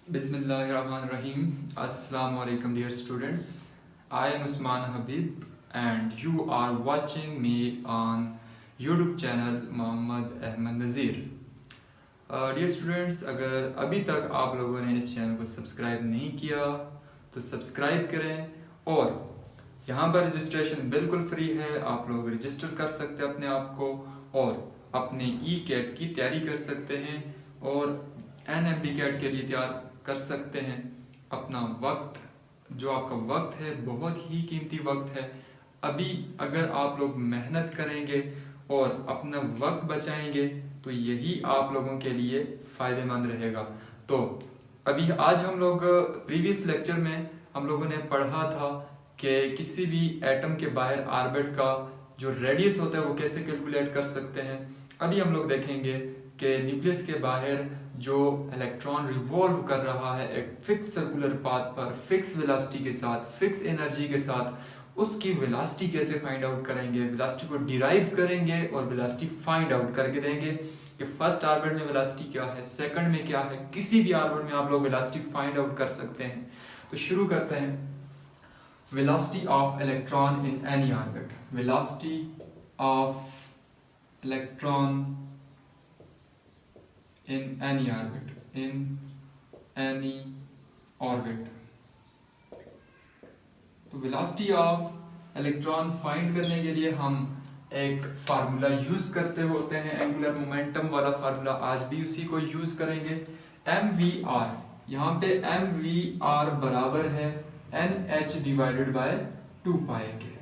Bismillahirrahmanirrahim. Assalamu alaikum dear students. I am Usman Habib and you are watching me on YouTube channel Mohammad Ahmed Nazir. Dear students, अगर अभी तक आप लोगों ने इस channel को सब्सक्राइब नहीं किया तो सब्सक्राइब करें और यहाँ पर रजिस्ट्रेशन बिल्कुल फ्री है। आप लोग रजिस्टर कर सकते हैं अपने आप को और अपने ई-कैट की तैयारी कर सकते हैं और NMB कैट के लिए तैयार कर सकते हैं। अपना वक्त, जो आपका वक्त है, बहुत ही कीमती वक्त है। अभी अगर आप लोग मेहनत करेंगे और अपना वक्त बचाएंगे तो यही आप लोगों के लिए फायदेमंद रहेगा। तो अभी आज हम लोग प्रीवियस लेक्चर में हम लोगों ने पढ़ा था कि किसी भी एटम के बाहर ऑर्बिट का जो रेडियस होता है वो कैसे कैलकुलेट कर सकते हैं। अभी हम लोग देखेंगे कि न्यूक्लियस के बाहर जो इलेक्ट्रॉन रिवॉल्व कर रहा है एक फिक्स सर्कुलर पाथ पर, फिक्स वेलोसिटी के साथ, फिक्स एनर्जी के साथ, उसकी वेलोसिटी कैसे फाइंड आउट करेंगे, वेलोसिटी को डिराइव करेंगे और वेलोसिटी फाइंड आउट करके देंगे कि फर्स्ट ऑर्बिट में वेलोसिटी क्या है, सेकंड में क्या है। किसी भी ऑर्बिट में आप लोग वेलोसिटी फाइंड आउट कर सकते हैं। तो शुरू करते हैं। Velocity of electron in any orbit. Velocity of electron in any orbit, in any orbit। तो वेलोसिटी ऑफ इलेक्ट्रॉन फाइंड करने के लिए हम एक फार्मूला यूज करते होते हैं, एंगुलर मोमेंटम वाला फार्मूला। आज भी उसी को यूज करेंगे। mvr, यहाँ पे mvr बराबर है nh डिवाइडेड बाय 2 पाई के।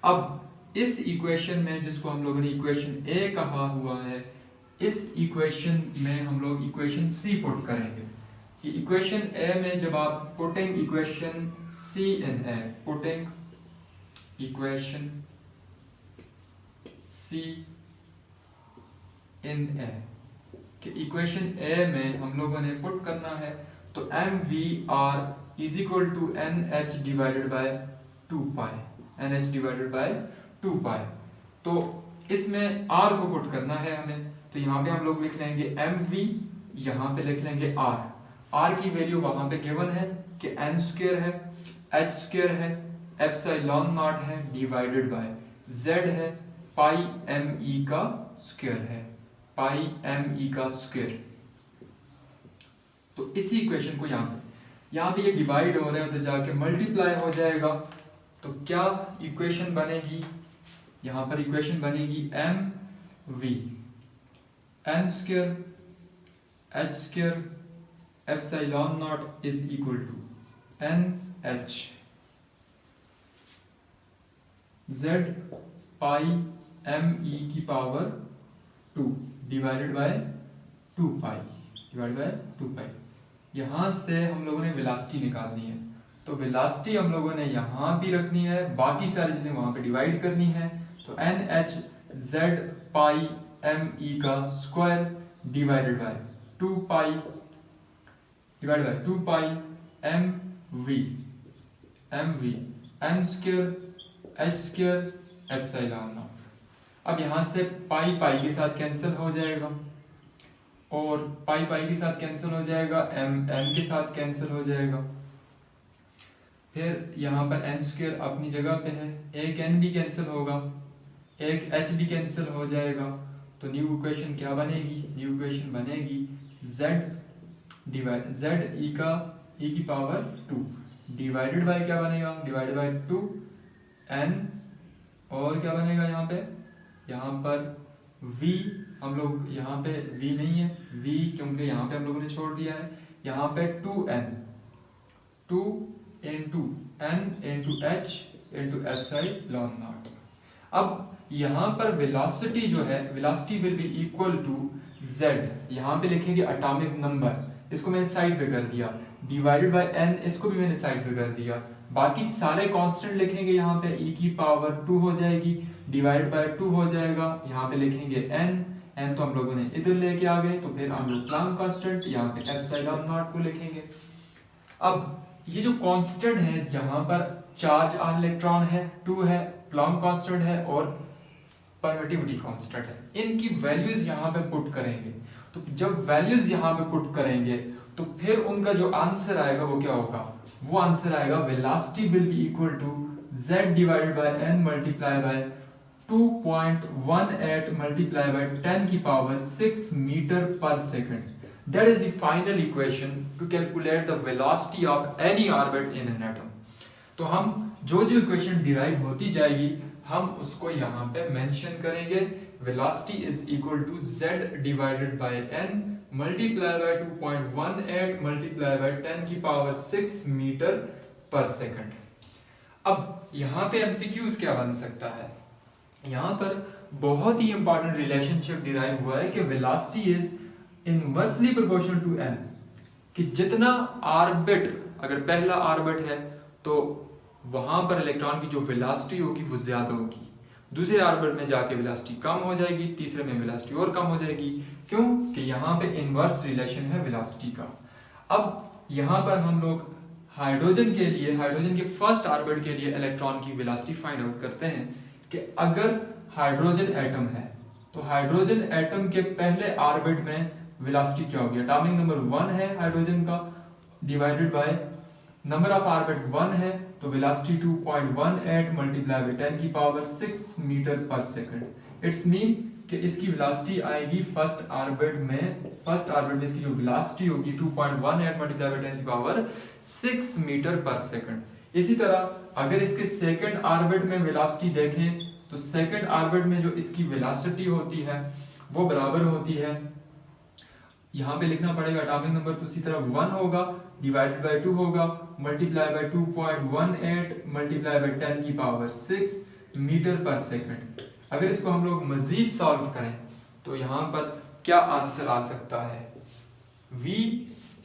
अब इस इक्वेशन में, जिसको हम लोगों ने इक्वेशन ए कहा हुआ है, इस इक्वेशन में हम लोग इक्वेशन सी पुट करेंगे। इक्वेशन ए में जब आप पुटिंग इक्वेशन सी इन ए, पुटिंग इक्वेशन सी इन ए, कि इक्वेशन ए में हम लोगों ने पुट करना है तो m v r is equal to N h divided by 2 pi, n h divided by 2 pi. तो इसमें आर को पुट करना है हमें, तो यहाँ पे हम लोग लिख लेंगे एम वी, यहाँ पे लिख लेंगे आर। आर की वैल्यू वहां पे गिवन है कि एन स्क्वायर है, एच स्क्वायर है, एप्सिलॉन नॉट है डिवाइडेड बाय जेड है, पाई एम ई का स्क्वायर है, पाई एम ई का स्क्वायर। तो इसी इक्वेशन को यहाँ पे ये डिवाइड हो रहा है तो जाके मल्टीप्लाई हो जाएगा। तो क्या इक्वेशन बनेगी, यहाँ पर इक्वेशन बनेगी M V N square H square epsilon naught is equal to N H Z pi M E की power 2 divided by 2 pi, divided by 2 pi. यहां से हम लोगों ने वेलोसिटी निकालनी है, तो वेलोसिटी हम लोगों ने यहां भी रखनी है, बाकी सारी चीजें वहां पे डिवाइड करनी है। तो n H Z pi M e का square divided by 2 pi, divided by 2 pi m V N square H square epsilon naught. अब यहां से पाई पाई के साथ कैंसिल हो जाएगा और पाई पाई के साथ कैंसिल हो जाएगा, एम एम के साथ कैंसिल हो जाएगा। फिर यहाँ पर एन स्क्वायर अपनी जगह पे है, एक एन भी कैंसिल होगा, एक एच भी कैंसिल हो जाएगा। तो न्यू इक्वेशन क्या बनेगी, न्यू इक्वेशन बनेगी z डिवाइड z e का e की पावर 2 डिवाइडेड बाय क्या बनेगा, डिवाइडेड बाय 2 n, और क्या बनेगा यहाँ पर v, हम लोग यहाँ पे v नहीं है, v क्योंकि यहाँ पे हम लोगों ने छोड़ दिया है, यहाँ पे 2n, 2 into n into h into epsilon naught. अब यहां पर वेलोसिटी जो है, velocity will be equal to z, यहां पे लिखेंगे एटॉमिक नंबर, इसको मैंने साइड पे कर दिया, डिवाइडेड बाय n, इसको भी मैंने साइड पे कर दिया। बाकी सारे कांस्टेंट लिखेंगे, यहाँ पे e की पावर 2 हो जाएगी, डिवाइडेड बाय 2 हो जाएगा, यहाँ पे लिखेंगे n तो हम लोगों ने इधर लेके आ गए, तो फिर हम लोग प्लैंक कांस्टेंट यहाँ पे एप्सिलॉन नॉट को लिखेंगे। अब ये जो कांस्टेंट है, जहां पर चार्ज ऑन इलेक्ट्रॉन है 2 है, प्लैंक कांस्टेंट है और परमिटिविटी कांस्टेंट है, इनकी वैल्यूज यहाँ पे पुट करेंगे। तो जब वैल्यूज यहाँ पे पुट करेंगे तो फिर उनका जो आंसर आएगा वो क्या होगा, वो आंसर आएगा velocity will be equal to z divided by n multiply by 2.18 multiply by 10 की पावर 6 मीटर पर second. That is the final equation to calculate the velocity of any orbit in an atom. तो हम जो equation derive होती जाएगी हम उसको यहाँ पे मेंशन करेंगे. velocity is equal to z divided by n multiply by 2.18 multiply by 10 की पावर 6 मीटर पर सेकंड. अब यहाँ पे MCQs क्या बन सकता है, यहाँ पर बहुत ही इंपॉर्टेंट रिलेशनशिप डिराइव हुआ है कि velocity is inversely proportional to n, कि जितना ऑर्बिट, अगर पहला ऑर्बिट है तो वहां पर इलेक्ट्रॉन की जो वेलोसिटी होगी वो ज्यादा होगी, दूसरे ऑर्बिट में जाके वेलोसिटी कम हो जाएगी, तीसरे में वेलोसिटी और कम हो जाएगी. क्यों कि यहाँ पे इनवर्स रिलेशन है वेलोसिटी का. अब यहाँ पर हम लोग हाइड्रोजन के लिए, हाइड्रोजन के फर्स्ट ऑर्बिट के लिए इलेक्ट्रॉन की वेलोसिटी फाइंड आउट करते हैं कि अगर हाइड्रोजन एटम है तो हाइड्रोजन एटम के पहले ऑर्बिट में वेलोसिटी क्या होगी, एटॉमिक नंबर 1 है हाइड्रोजन का divided by number of orbit 1 है तो वेलोसिटी 2.18 मल्टीप्लाई बाय 10 की पावर 6 मीटर पर सेकंड. इट्स मीन कि इसकी वेलोसिटी आएगी फर्स्ट ऑर्बिट में इसकी जो वेलोसिटी होगी 2.18 मल्टीप्लाई बाय 10 की पावर 6 मीटर पर सेकंड. इसी तरह अगर इसके सेकंड ऑर्बिट में वेलोसिटी देखें तो सेकंड ऑर्बिट में जो इसकी वेलोसिटी होती है वो बराबर होती है, यहाँ पे लिखना पड़ेगा एटॉमिक नंबर तो उसी तरह 1 होगा डिवाइडेड बाय 2 होगा मल्टीप्लाई बाय 2.18 मल्टीप्लाई बाय 10 की पावर 6 मीटर पर सेकंड. अगर इसको हम लोग मजीद सॉल्व करें तो यहाँ पर क्या आंसर आ सकता है, v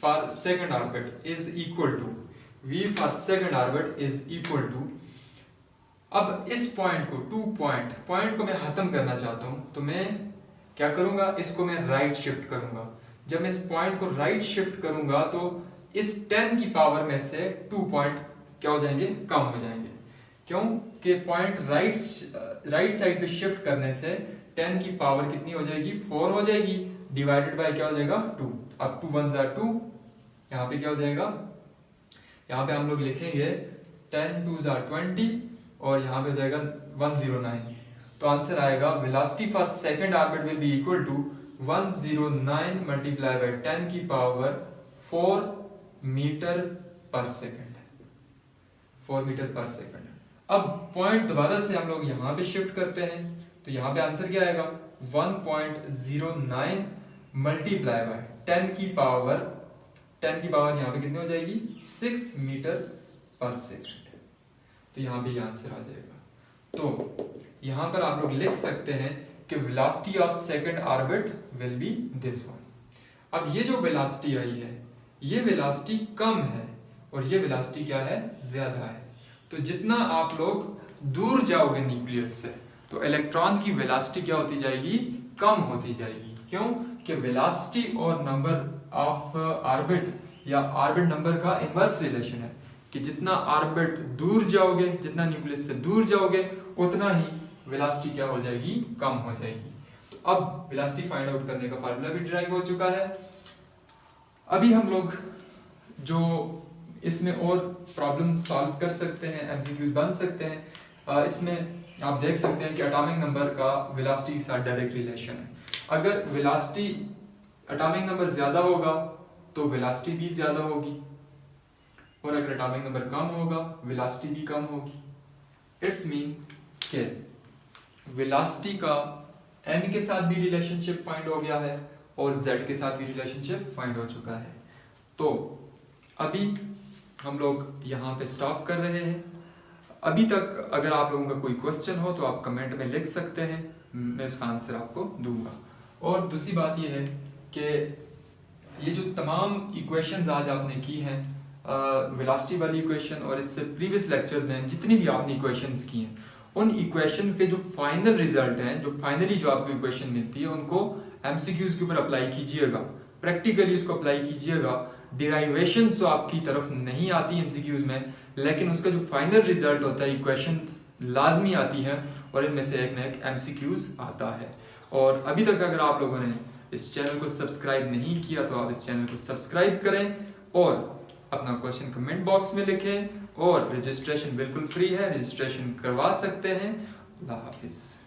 for second orbit is equal to अब इस पॉइंट को पॉइंट को मैं खत्म करना चाहता हूं तो मैं क्या करूंगा, इसको मैं राइट शिफ्ट करूंगा. जब मैं इस पॉइंट को राइट शिफ्ट करूंगा तो इस 10 की पावर में से 2 पॉइंट क्या हो जाएंगे, कम हो जाएंगे. क्यों कि पॉइंट राइट साइड पे शिफ्ट करने से 10 की पावर कितनी हो जाएगी, 4 हो जाएगी डिवाइडेड बाय क्या हो जाएगा 2. अब 2 1 2, यहाँ पे क्या हो जाएगा, यहाँ पे हम लोग लिखेंगे 10 2 20 और यहाँ पे हो जाएगा 109. तो आंसर आएगा velocity for second orbit will be equal to 109 multiply by 10 की पावर 4 मीटर पर सेकंड. 4 मीटर पर सेकंड. अब पॉइंट दोबारा से हम लोग यहाँ पे शिफ्ट करते हैं तो यहाँ पे आंसर क्या आएगा 1.09 मल्टीप्लाई बाय 10 की पावर यहाँ पे कितनी हो जाएगी 6 मीटर पर सेकंड. तो यहाँ पे आंसर आ जाएगा. तो यहाँ पर आप लोग लिख सकते हैं कि velocity of second orbit will B this one. अब ये जो वेलोसिटी आई है ये वेलोसिटी कम है और ये वेलोसिटी क्या है, ज्यादा है. तो जितना आप लोग दूर जाओगे न्यूक्लियस से तो इलेक्ट्रॉन की वेलोसिटी क्या होती जाएगी, कम होती जाएगी. क्यों कि वेलोसिटी और नंबर ऑफ ऑर्बिट या ऑर्बिट नंबर का इनवर्स रिलेशन है कि जितना ऑर्बिट दूर जाओगे, जितना न्यूक्लियस से दूर जाओगे उतना ही वेलोसिटी क्या हो जाएगी, कम हो जाएगी. तो अब वेलोसिटी फाइंड आउट करने का फार्मूला भी डिराइव हो चुका है. अभी हम लोग जो इसमें और प्रॉब्लम्स सॉल्व कर सकते हैं, एमसीक्यूज बन सकते हैं. इसमें आप देख सकते हैं कि एटॉमिक नंबर का वेलोसिटी के साथ डायरेक्ट रिलेशन है. अगर वेलोसिटी एटॉमिक नंबर ज्यादा होगा तो वेलोसिटी भी ज्यादा होगी और अगर एटॉमिक नंबर कम होगा वेलोसिटी भी कम होगी. इट्स मीन के वेलोसिटी का n के साथ भी रिलेशनशिप फाइंड हो गया है और z के साथ भी रिलेशनशिप फाइंड हो चुका है. तो अभी हम लोग यहाँ पे स्टॉप कर रहे हैं. अभी तक अगर आप लोगों का कोई क्वेश्चन हो तो आप कमेंट में लिख सकते हैं, मैं उसका आंसर आपको दूंगा. और दूसरी बात यह है कि ये जो तमाम इक्वेशंस आज आपने की हैं, वेलोसिटी वाली इक्वेशन और इससे प्रीवियस लेक्चर्स में जितनी भी आपने इक्वेशंस की हैं, उन इक्वेशंस के जो फाइनल रिजल्ट हैं, जो फाइनली जो आपको इक्वेशन मिलती है उनको एमसीक्यूज के ऊपर अप्लाई कीजिएगा, प्रैक्टिकली उसको अप्लाई कीजिएगा. डिराइवेशंस तो आपकी तरफ नहीं आती एमसीक्यूज में, लेकिन उसका जो फाइनल रिजल्ट होता है इक्वेशंस लाजमी आती है और इनमें से एक ना एक एमसीक्यूज आता है. और अभी तक अगर आप लोगों ने इस चैनल को सब्सक्राइब नहीं किया तो आप इस चैनल को सब्सक्राइब करें और अपना क्वेश्चन कमेंट बॉक्स में लिखें। और रजिस्ट्रेशन बिल्कुल फ्री है, रजिस्ट्रेशन करवा सकते हैं। अल्लाह हाफिज़।